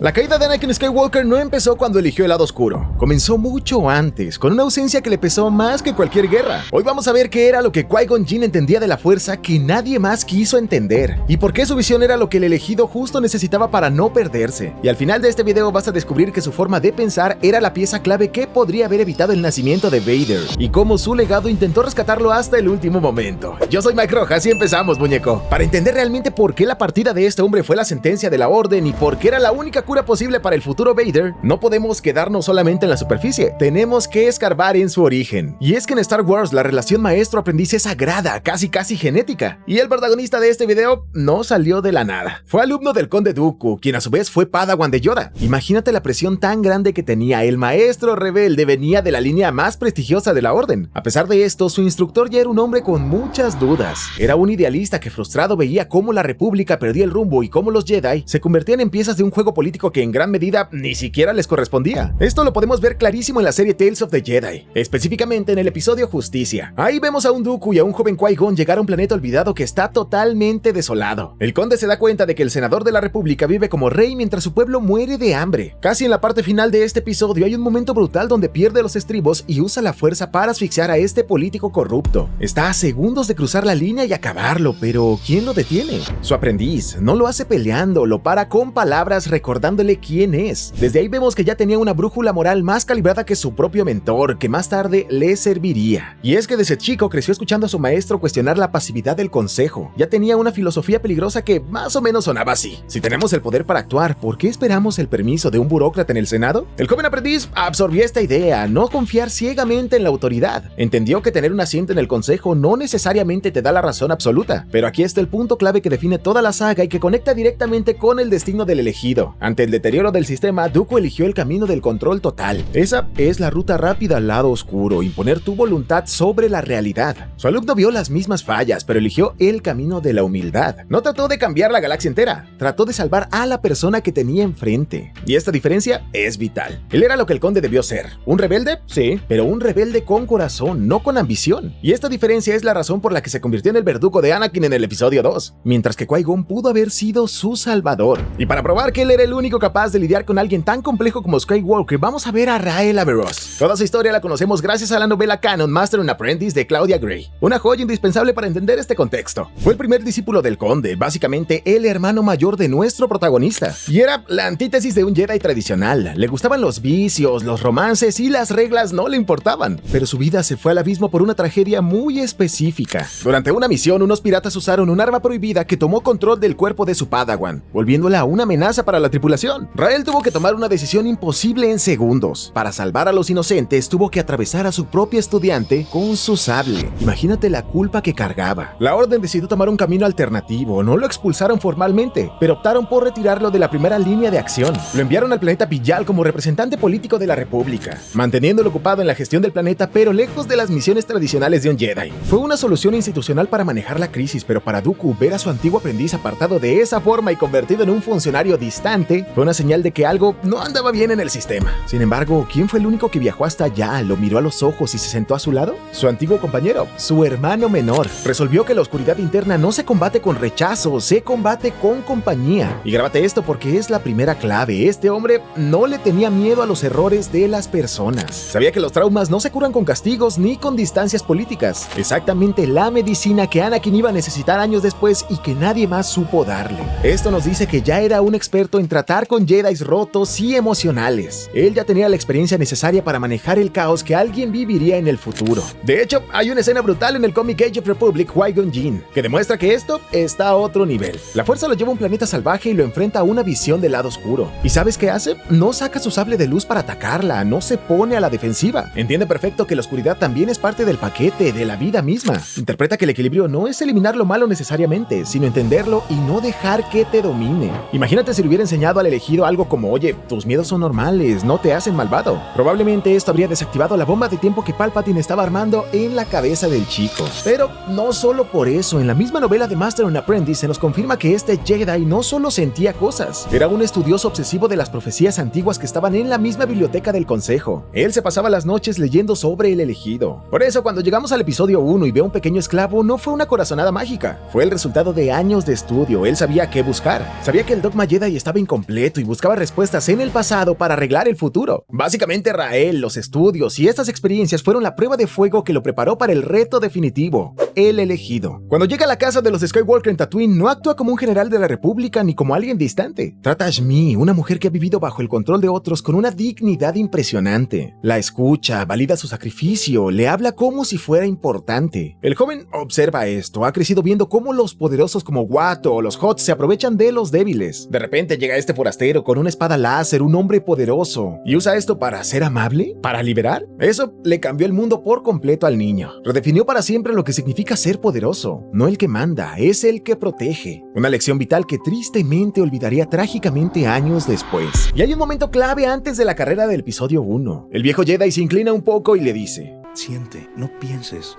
La caída de Anakin Skywalker no empezó cuando eligió el lado oscuro. Comenzó mucho antes, con una ausencia que le pesó más que cualquier guerra. Hoy vamos a ver qué era lo que Qui-Gon Jinn entendía de la fuerza que nadie más quiso entender, y por qué su visión era lo que el elegido justo necesitaba para no perderse. Y al final de este video vas a descubrir que su forma de pensar era la pieza clave que podría haber evitado el nacimiento de Vader, y cómo su legado intentó rescatarlo hasta el último momento. Yo soy Mike Rojas y empezamos, muñeco. Para entender realmente por qué la partida de este hombre fue la sentencia de la Orden y por qué era la única cura posible para el futuro Vader, no podemos quedarnos solamente en la superficie, tenemos que escarbar en su origen. Y es que en Star Wars la relación maestro-aprendiz es sagrada, casi genética, y el protagonista de este video no salió de la nada. Fue alumno del Conde Dooku, quien a su vez fue Padawan de Yoda. Imagínate la presión tan grande que tenía. El maestro rebelde venía de la línea más prestigiosa de la Orden. A pesar de esto, su instructor ya era un hombre con muchas dudas. Era un idealista que frustrado veía cómo la República perdía el rumbo y cómo los Jedi se convertían en piezas de un juego político que en gran medida ni siquiera les correspondía. Esto lo podemos ver clarísimo en la serie Tales of the Jedi, específicamente en el episodio Justicia. Ahí vemos a un Dooku y a un joven Qui-Gon llegar a un planeta olvidado que está totalmente desolado. El conde se da cuenta de que el senador de la República vive como rey mientras su pueblo muere de hambre. Casi en la parte final de este episodio hay un momento brutal donde pierde los estribos y usa la fuerza para asfixiar a este político corrupto. Está a segundos de cruzar la línea y acabarlo, pero ¿quién lo detiene? Su aprendiz. No lo hace peleando, lo para con palabras recordándole quién es. Desde ahí vemos que ya tenía una brújula moral más calibrada que su propio mentor, que más tarde le serviría. Y es que desde chico creció escuchando a su maestro cuestionar la pasividad del consejo. Ya tenía una filosofía peligrosa que más o menos sonaba así: si tenemos el poder para actuar, ¿por qué esperamos el permiso de un burócrata en el Senado? El joven aprendiz absorbió esta idea: no confiar ciegamente en la autoridad. Entendió que tener un asiento en el consejo no necesariamente te da la razón absoluta. Pero aquí está el punto clave que define toda la saga y que conecta directamente con el destino del elegido. Ante el deterioro del sistema, Dooku eligió el camino del control total. Esa es la ruta rápida al lado oscuro: imponer tu voluntad sobre la realidad. Su alumno vio las mismas fallas, pero eligió el camino de la humildad. No trató de cambiar la galaxia entera, trató de salvar a la persona que tenía enfrente. Y esta diferencia es vital. Él era lo que el conde debió ser. ¿Un rebelde? Sí, pero un rebelde con corazón, no con ambición. Y esta diferencia es la razón por la que se convirtió en el verdugo de Anakin en el episodio 2, mientras que Qui-Gon pudo haber sido su salvador. Y para probar que él era el único capaz de lidiar con alguien tan complejo como Skywalker, vamos a ver a Rael Averross. Toda su historia la conocemos gracias a la novela canon Master and Apprentice de Claudia Gray, una joya indispensable para entender este contexto. Fue el primer discípulo del conde, básicamente el hermano mayor de nuestro protagonista, y era la antítesis de un Jedi tradicional. Le gustaban los vicios, los romances y las reglas no le importaban, pero su vida se fue al abismo por una tragedia muy específica. Durante una misión, unos piratas usaron un arma prohibida que tomó control del cuerpo de su Padawan, volviéndola una amenaza para la tripulación. Rael tuvo que tomar una decisión imposible en segundos. Para salvar a los inocentes, tuvo que atravesar a su propio estudiante con su sable. Imagínate la culpa que cargaba. La Orden decidió tomar un camino alternativo. No lo expulsaron formalmente, pero optaron por retirarlo de la primera línea de acción. Lo enviaron al planeta Pillal como representante político de la República, manteniéndolo ocupado en la gestión del planeta, pero lejos de las misiones tradicionales de un Jedi. Fue una solución institucional para manejar la crisis, pero para Dooku, ver a su antiguo aprendiz apartado de esa forma y convertido en un funcionario distante fue una señal de que algo no andaba bien en el sistema. Sin embargo, ¿quién fue el único que viajó hasta allá, lo miró a los ojos y se sentó a su lado? Su antiguo compañero, su hermano menor. Resolvió que la oscuridad interna no se combate con rechazo, se combate con compañía. Y grábate esto porque es la primera clave. Este hombre no le tenía miedo a los errores de las personas. Sabía que los traumas no se curan con castigos ni con distancias políticas. Exactamente la medicina que Anakin iba a necesitar años después y que nadie más supo darle. Esto nos dice que ya era un experto en tratar con Jedis rotos y emocionales. Él ya tenía la experiencia necesaria para manejar el caos que alguien viviría en el futuro. De hecho, hay una escena brutal en el cómic Age of Republic Qui-Gon Jinn que demuestra que esto está a otro nivel. La fuerza lo lleva a un planeta salvaje y lo enfrenta a una visión del lado oscuro. ¿Y sabes qué hace? No saca su sable de luz para atacarla, no se pone a la defensiva. Entiende perfecto que la oscuridad también es parte del paquete, de la vida misma. Interpreta que el equilibrio no es eliminar lo malo necesariamente, sino entenderlo y no dejar que te domine. Imagínate si le hubiera enseñado al elegido algo como: oye, tus miedos son normales, no te hacen malvado. Probablemente esto habría desactivado la bomba de tiempo que Palpatine estaba armando en la cabeza del chico. Pero no solo por eso, en la misma novela de Master and Apprentice se nos confirma que este Jedi no solo sentía cosas, era un estudioso obsesivo de las profecías antiguas que estaban en la misma biblioteca del consejo. Él se pasaba las noches leyendo sobre el elegido. Por eso, cuando llegamos al episodio 1 y ve a un pequeño esclavo, no fue una corazonada mágica, fue el resultado de años de estudio. Él sabía qué buscar, sabía que el dogma Jedi estaba incompleto completo y buscaba respuestas en el pasado para arreglar el futuro. Básicamente Rael, los estudios y estas experiencias fueron la prueba de fuego que lo preparó para el reto definitivo, el elegido. Cuando llega a la casa de los Skywalker en Tatooine, no actúa como un general de la República ni como alguien distante. Trata a Shmi, una mujer que ha vivido bajo el control de otros, con una dignidad impresionante. La escucha, valida su sacrificio, le habla como si fuera importante. El joven observa esto, ha crecido viendo cómo los poderosos como Watto o los Hoth se aprovechan de los débiles. De repente llega este forastero con una espada láser, un hombre poderoso, y usa esto para ser amable, para liberar. Eso le cambió el mundo por completo al niño. Redefinió para siempre lo que significa ser poderoso. No el que manda, es el que protege. Una lección vital que tristemente olvidaría trágicamente años después. Y hay un momento clave antes de la carrera del episodio 1. El viejo Jedi se inclina un poco y le dice: siente, no pienses.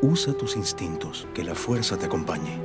Usa tus instintos, que la fuerza te acompañe.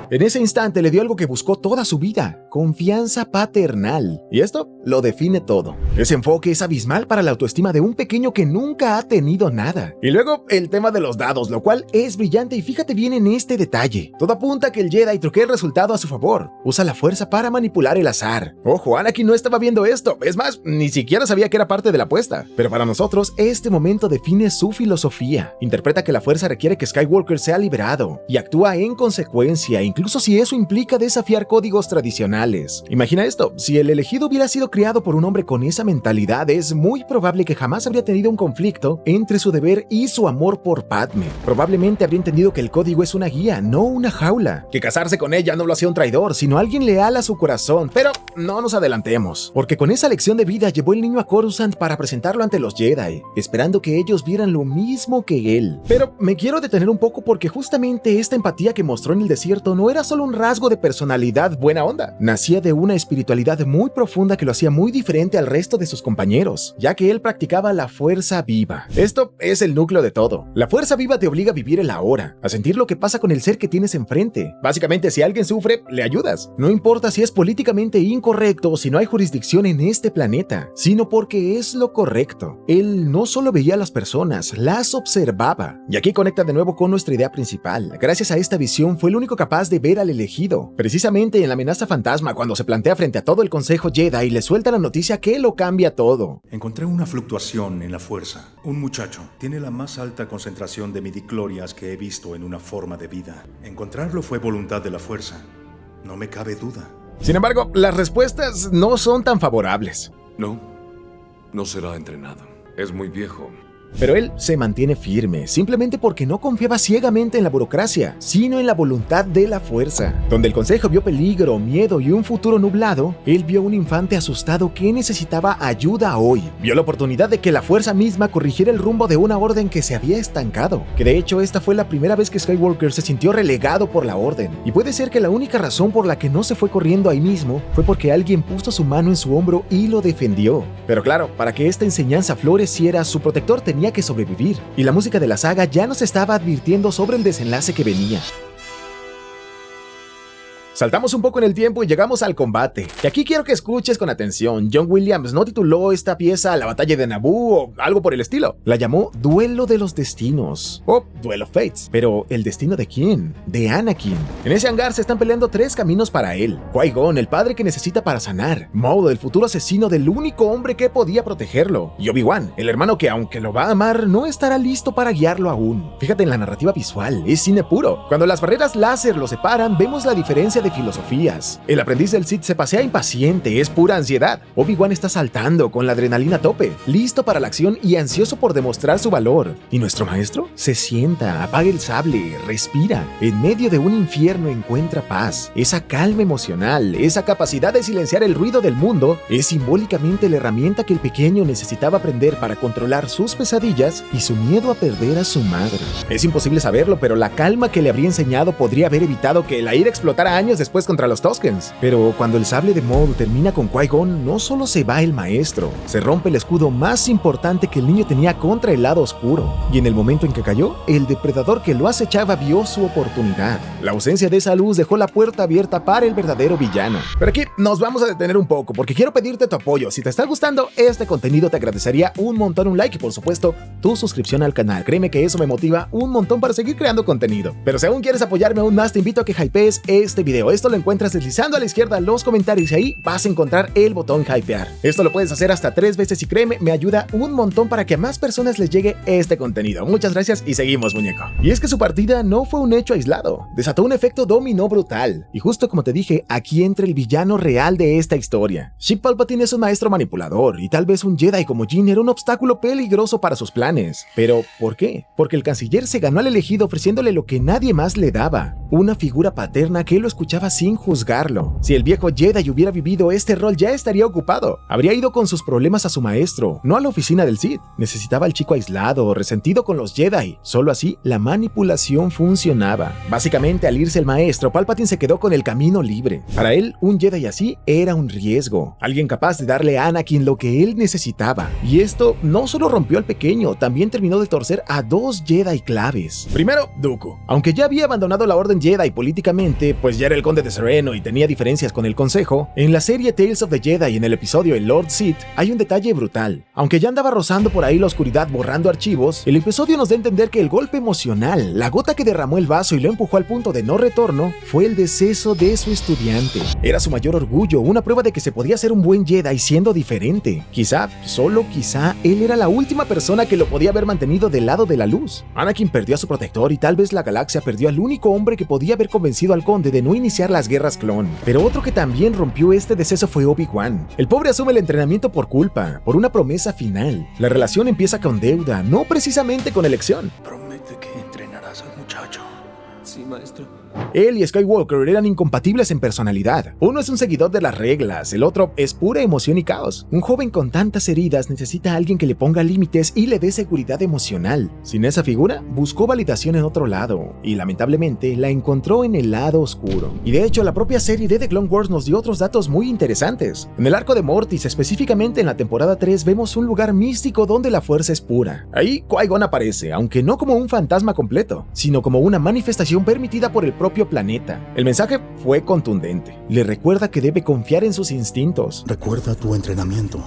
En ese instante le dio algo que buscó toda su vida: confianza paternal. Y esto lo define todo. Ese enfoque es abismal para la autoestima de un pequeño que nunca ha tenido nada. Y luego el tema de los dados, lo cual es brillante, y fíjate bien en este detalle. Todo apunta a que el Jedi truquea el resultado a su favor. Usa la fuerza para manipular el azar. Ojo, Anakin no estaba viendo esto. Es más, ni siquiera sabía que era parte de la apuesta. Pero para nosotros, este momento define su filosofía. Interpreta que la fuerza requiere que Skywalker sea liberado y actúa en consecuencia, incluso si eso implica desafiar códigos tradicionales. Imagina esto: si el elegido hubiera sido criado por un hombre con esa mentalidad, es muy probable que jamás habría tenido un conflicto entre su deber y su amor por Padme. Probablemente habría entendido que el código es una guía, no una jaula. Que casarse con ella no lo hacía un traidor, sino alguien leal a su corazón. Pero no nos adelantemos, porque con esa lección de vida llevó el niño a Coruscant para presentarlo ante los Jedi, esperando que ellos vieran lo mismo que él. Pero me quiero detener un poco, porque justamente esta empatía que mostró en el desierto no era solo un rasgo de personalidad buena onda. Nacía de una espiritualidad muy profunda que lo hacía muy diferente al resto de sus compañeros, ya que él practicaba la fuerza viva. Esto es el núcleo de todo. La fuerza viva te obliga a vivir el ahora, a sentir lo que pasa con el ser que tienes enfrente. Básicamente, si alguien sufre, le ayudas. No importa si es políticamente incorrecto o si no hay jurisdicción en este planeta, sino porque es lo correcto. Él no solo veía a las personas, las observaba. Y aquí conecta de nuevo con nuestra idea principal. Gracias a esta visión fue el único capaz de ver al elegido. Precisamente en la amenaza fantasma, cuando se plantea frente a todo el Consejo Jedi y le suelta la noticia que lo cambia todo. Encontré una fluctuación en la fuerza. Un muchacho tiene la más alta concentración de midichlorians que he visto en una forma de vida. Encontrarlo fue voluntad de la fuerza. No me cabe duda. Sin embargo, las respuestas no son tan favorables. No será entrenado. Es muy viejo. Pero él se mantiene firme, simplemente porque no confiaba ciegamente en la burocracia, sino en la voluntad de la fuerza. Donde el consejo vio peligro, miedo y un futuro nublado, él vio un infante asustado que necesitaba ayuda hoy. Vio la oportunidad de que la fuerza misma corrigiera el rumbo de una orden que se había estancado. Que de hecho esta fue la primera vez que Skywalker se sintió relegado por la orden. Y puede ser que la única razón por la que no se fue corriendo ahí mismo fue porque alguien puso su mano en su hombro y lo defendió. Pero claro, para que esta enseñanza floreciera, su protector tenía que sobrevivir, y la música de la saga ya nos estaba advirtiendo sobre el desenlace que venía. Saltamos un poco en el tiempo y llegamos al combate. Y aquí quiero que escuches con atención. John Williams no tituló esta pieza La Batalla de Naboo o algo por el estilo. La llamó Duelo de los Destinos o Duel of Fates. Pero ¿el destino de quién? De Anakin. En ese hangar se están peleando tres caminos para él. Qui-Gon, el padre que necesita para sanar. Maul, el futuro asesino del único hombre que podía protegerlo. Y Obi-Wan, el hermano que, aunque lo va a amar, no estará listo para guiarlo aún. Fíjate en la narrativa visual, es cine puro. Cuando las barreras láser lo separan, vemos la diferencia de filosofías. El aprendiz del Sith se pasea impaciente, es pura ansiedad. Obi-Wan está saltando con la adrenalina a tope, listo para la acción y ansioso por demostrar su valor. Y nuestro maestro se sienta, apaga el sable, respira. En medio de un infierno encuentra paz. Esa calma emocional, esa capacidad de silenciar el ruido del mundo, es simbólicamente la herramienta que el pequeño necesitaba aprender para controlar sus pesadillas y su miedo a perder a su madre. Es imposible saberlo, pero la calma que le habría enseñado podría haber evitado que la ira explotara años después contra los Tuskens. Pero cuando el sable de Maul termina con Qui-Gon, no solo se va el maestro, se rompe el escudo más importante que el niño tenía contra el lado oscuro. Y en el momento en que cayó, el depredador que lo acechaba vio su oportunidad. La ausencia de esa luz dejó la puerta abierta para el verdadero villano. Pero aquí nos vamos a detener un poco, porque quiero pedirte tu apoyo. Si te está gustando este contenido, te agradecería un montón un like y por supuesto tu suscripción al canal. Créeme que eso me motiva un montón para seguir creando contenido. Pero si aún quieres apoyarme aún más, te invito a que hypees este video. video. Esto lo encuentras deslizando a la izquierda los comentarios y ahí vas a encontrar el botón hypear. Esto lo puedes hacer hasta 3 veces y créeme, me ayuda un montón para que a más personas les llegue este contenido. Muchas gracias y seguimos, muñeco. Y es que su partida no fue un hecho aislado, desató un efecto dominó brutal. Y justo como te dije, aquí entra el villano real de esta historia. Sheev Palpatine es un maestro manipulador y tal vez un Jedi como Jyn era un obstáculo peligroso para sus planes. Pero, ¿por qué? Porque el canciller se ganó al elegido ofreciéndole lo que nadie más le daba, una figura paterna que él lo escuchaba sin juzgarlo. Si el viejo Jedi hubiera vivido este rol ya estaría ocupado. Habría ido con sus problemas a su maestro, no a la oficina del Sith. Necesitaba al chico aislado, resentido con los Jedi. Solo así la manipulación funcionaba. Básicamente, al irse el maestro, Palpatine se quedó con el camino libre. Para él, un Jedi así era un riesgo, alguien capaz de darle a Anakin lo que él necesitaba. Y esto no solo rompió al pequeño, también terminó de torcer a 2 Jedi claves. Primero, Dooku. Aunque ya había abandonado la Orden Jedi políticamente, pues ya era el conde de Sereno y tenía diferencias con el Consejo, en la serie Tales of the Jedi, en el episodio El Lord Sith, hay un detalle brutal. Aunque ya andaba rozando por ahí la oscuridad borrando archivos, el episodio nos da a entender que el golpe emocional, la gota que derramó el vaso y lo empujó al punto de no retorno, fue el deceso de su estudiante. Era su mayor orgullo, una prueba de que se podía ser un buen Jedi siendo diferente. Quizá, solo quizá, él era la última persona que lo podía haber mantenido del lado de la luz. Anakin perdió a su protector y tal vez la galaxia perdió al único hombre que podía haber convencido al conde de no iniciar las guerras clon. Pero otro que también rompió este deceso fue Obi-Wan. El pobre asume el entrenamiento por culpa, por una promesa final. La relación empieza con deuda, no precisamente con elección. Promete que entrenarás al muchacho. Sí, maestro. Él y Skywalker eran incompatibles en personalidad. Uno es un seguidor de las reglas, el otro es pura emoción y caos. Un joven con tantas heridas necesita a alguien que le ponga límites y le dé seguridad emocional. Sin esa figura, buscó validación en otro lado, y lamentablemente la encontró en el lado oscuro. Y de hecho, la propia serie de The Clone Wars nos dio otros datos muy interesantes. En el arco de Mortis, específicamente en la temporada 3, vemos un lugar místico donde la fuerza es pura. Ahí Qui-Gon aparece, aunque no como un fantasma completo, sino como una manifestación permitida por el propio planeta. El mensaje fue contundente. Le recuerda que debe confiar en sus instintos. Recuerda tu entrenamiento.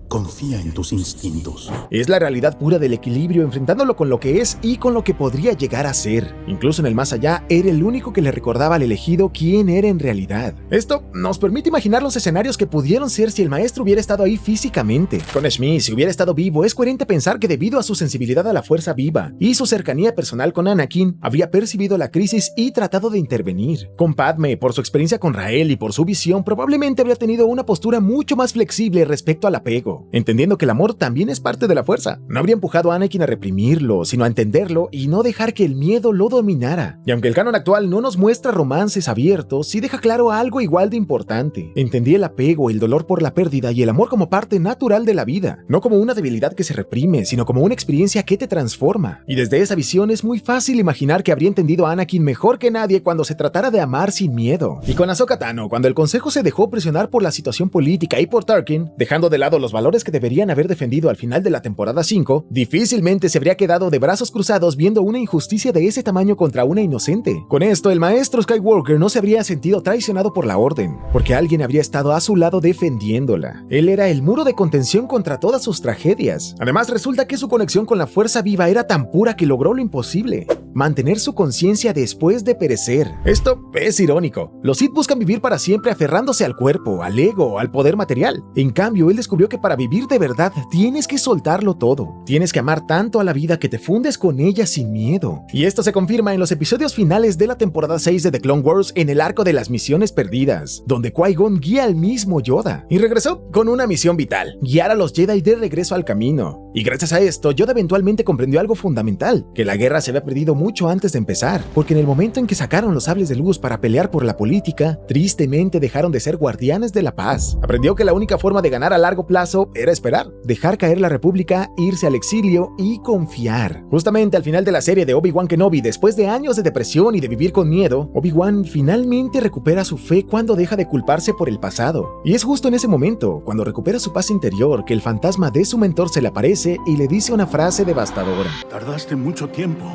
Confía en tus instintos. Es la realidad pura del equilibrio, enfrentándolo con lo que es y con lo que podría llegar a ser. Incluso en el más allá, era el único que le recordaba al elegido quién era en realidad. Esto nos permite imaginar los escenarios que pudieron ser si el maestro hubiera estado ahí físicamente. Con Shmi, si hubiera estado vivo, es coherente pensar que debido a su sensibilidad a la fuerza viva y su cercanía personal con Anakin, habría percibido la crisis y tratado de intervenir. Con Padme, por su experiencia con Rael y por su visión, probablemente habría tenido una postura mucho más flexible respecto al apego, entendiendo que el amor también es parte de la fuerza. No habría empujado a Anakin a reprimirlo, sino a entenderlo y no dejar que el miedo lo dominara. Y aunque el canon actual no nos muestra romances abiertos, sí deja claro algo igual de importante. Entendía el apego, el dolor por la pérdida y el amor como parte natural de la vida, no como una debilidad que se reprime, sino como una experiencia que te transforma. Y desde esa visión es muy fácil imaginar que habría entendido a Anakin mejor que nadie cuando se tratara de amar sin miedo. Y con Ahsoka Tano, cuando el consejo se dejó presionar por la situación política y por Tarkin, dejando de lado los valores que deberían haber defendido al final de la temporada 5, difícilmente se habría quedado de brazos cruzados viendo una injusticia de ese tamaño contra una inocente. Con esto, el maestro Skywalker no se habría sentido traicionado por la Orden, porque alguien habría estado a su lado defendiéndola. Él era el muro de contención contra todas sus tragedias. Además, resulta que su conexión con la fuerza viva era tan pura que logró lo imposible: mantener su conciencia después de perecer. Esto es irónico. Los Sith buscan vivir para siempre aferrándose al cuerpo, al ego, al poder material. En cambio, él descubrió que para vivir de verdad tienes que soltarlo todo. Tienes que amar tanto a la vida que te fundes con ella sin miedo. Y esto se confirma en los episodios finales de la temporada 6 de The Clone Wars, en el arco de las misiones perdidas, donde Qui-Gon guía al mismo Yoda. Y regresó con una misión vital: guiar a los Jedi de regreso al camino. Y gracias a esto, Yoda eventualmente comprendió algo fundamental: que la guerra se había perdido mucho antes de empezar, porque en el momento en que sacaron los sables de luz para pelear por la política, tristemente dejaron de ser guardianes de la paz. Aprendió que la única forma de ganar a largo plazo era esperar, dejar caer la república, irse al exilio y confiar. Justamente al final de la serie de Obi-Wan Kenobi, después de años de depresión y de vivir con miedo, Obi-Wan finalmente recupera su fe cuando deja de culparse por el pasado. Y es justo en ese momento, cuando recupera su paz interior, que el fantasma de su mentor se le aparece y le dice una frase devastadora: Tardaste mucho tiempo.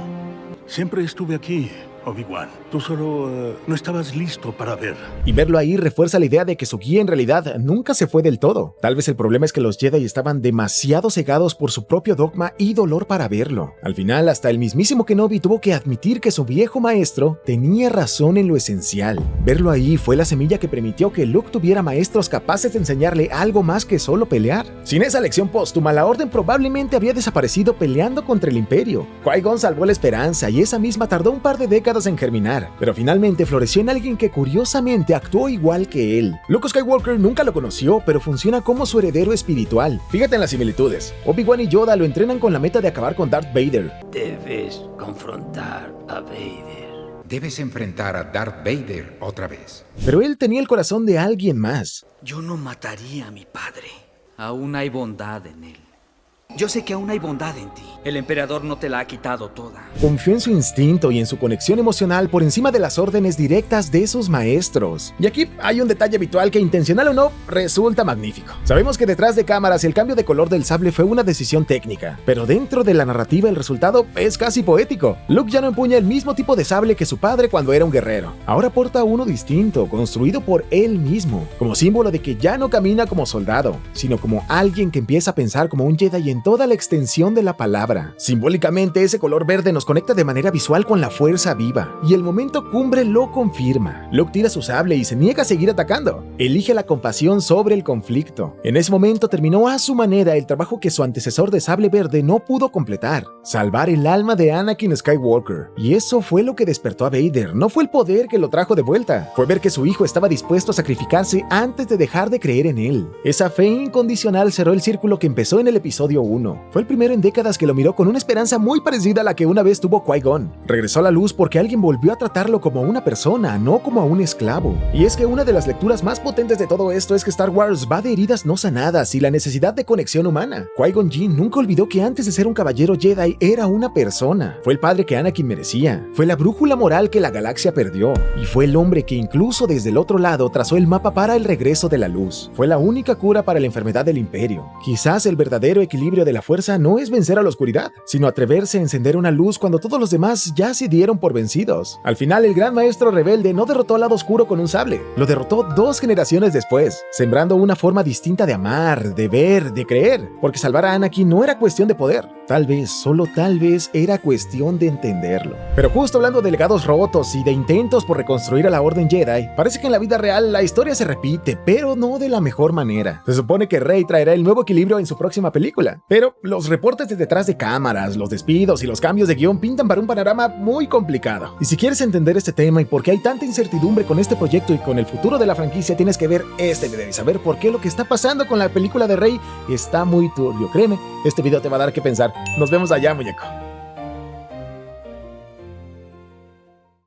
Siempre estuve aquí, Obi-Wan. Tú solo no estabas listo para ver. Y verlo ahí refuerza la idea de que su guía en realidad nunca se fue del todo. Tal vez el problema es que los Jedi estaban demasiado cegados por su propio dogma y dolor para verlo. Al final, hasta el mismísimo Kenobi tuvo que admitir que su viejo maestro tenía razón en lo esencial. Verlo ahí fue la semilla que permitió que Luke tuviera maestros capaces de enseñarle algo más que solo pelear. Sin esa lección póstuma, la Orden probablemente habría desaparecido peleando contra el Imperio. Qui-Gon salvó la esperanza y esa misma tardó un par de décadas en germinar, pero finalmente floreció en alguien que curiosamente actuó igual que él. Luke Skywalker nunca lo conoció, pero funciona como su heredero espiritual. Fíjate en las similitudes. Obi-Wan y Yoda lo entrenan con la meta de acabar con Darth Vader. Debes confrontar a Vader. Debes enfrentar a Darth Vader otra vez. Pero él tenía el corazón de alguien más. Yo no mataría a mi padre. Aún hay bondad en él. Yo sé que aún hay bondad en ti. El emperador no te la ha quitado toda. Confió en su instinto y en su conexión emocional por encima de las órdenes directas de sus maestros. Y aquí hay un detalle habitual que, intencional o no, resulta magnífico. Sabemos que detrás de cámaras el cambio de color del sable fue una decisión técnica, pero dentro de la narrativa el resultado es casi poético. Luke ya no empuña el mismo tipo de sable que su padre cuando era un guerrero. Ahora porta uno distinto, construido por él mismo, como símbolo de que ya no camina como soldado, sino como alguien que empieza a pensar como un Jedi en toda la extensión de la palabra. Simbólicamente, ese color verde nos conecta de manera visual con la fuerza viva, y el momento cumbre lo confirma. Luke tira su sable y se niega a seguir atacando. Elige la compasión sobre el conflicto. En ese momento terminó a su manera el trabajo que su antecesor de sable verde no pudo completar: salvar el alma de Anakin Skywalker. Y eso fue lo que despertó a Vader. No fue el poder que lo trajo de vuelta, fue ver que su hijo estaba dispuesto a sacrificarse antes de dejar de creer en él. Esa fe incondicional cerró el círculo que empezó en el episodio 1. Fue el primero en décadas que lo miró con una esperanza muy parecida a la que una vez tuvo Qui-Gon. Regresó a la luz porque alguien volvió a tratarlo como a una persona, no como a un esclavo. Y es que una de las lecturas más potentes de todo esto es que Star Wars va de heridas no sanadas y la necesidad de conexión humana. Qui-Gon Jinn nunca olvidó que antes de ser un caballero Jedi era una persona. Fue el padre que Anakin merecía. Fue la brújula moral que la galaxia perdió. Y fue el hombre que incluso desde el otro lado trazó el mapa para el regreso de la luz. Fue la única cura para la enfermedad del Imperio. Quizás el verdadero equilibrio de la fuerza no es vencer a la oscuridad, sino atreverse a encender una luz cuando todos los demás ya se dieron por vencidos. Al final, el gran maestro rebelde no derrotó al lado oscuro con un sable, lo derrotó 2 generaciones después, sembrando una forma distinta de amar, de ver, de creer, porque salvar a Anakin no era cuestión de poder, tal vez, solo tal vez, era cuestión de entenderlo. Pero justo hablando de legados rotos y de intentos por reconstruir a la Orden Jedi, parece que en la vida real la historia se repite, pero no de la mejor manera. Se supone que Rey traerá el nuevo equilibrio en su próxima película, pero los reportes de detrás de cámaras, los despidos y los cambios de guión pintan para un panorama muy complicado. Y si quieres entender este tema y por qué hay tanta incertidumbre con este proyecto y con el futuro de la franquicia, tienes que ver este video y saber por qué lo que está pasando con la película de Rey está muy turbio. Créeme, este video te va a dar que pensar. Nos vemos allá, muñeco.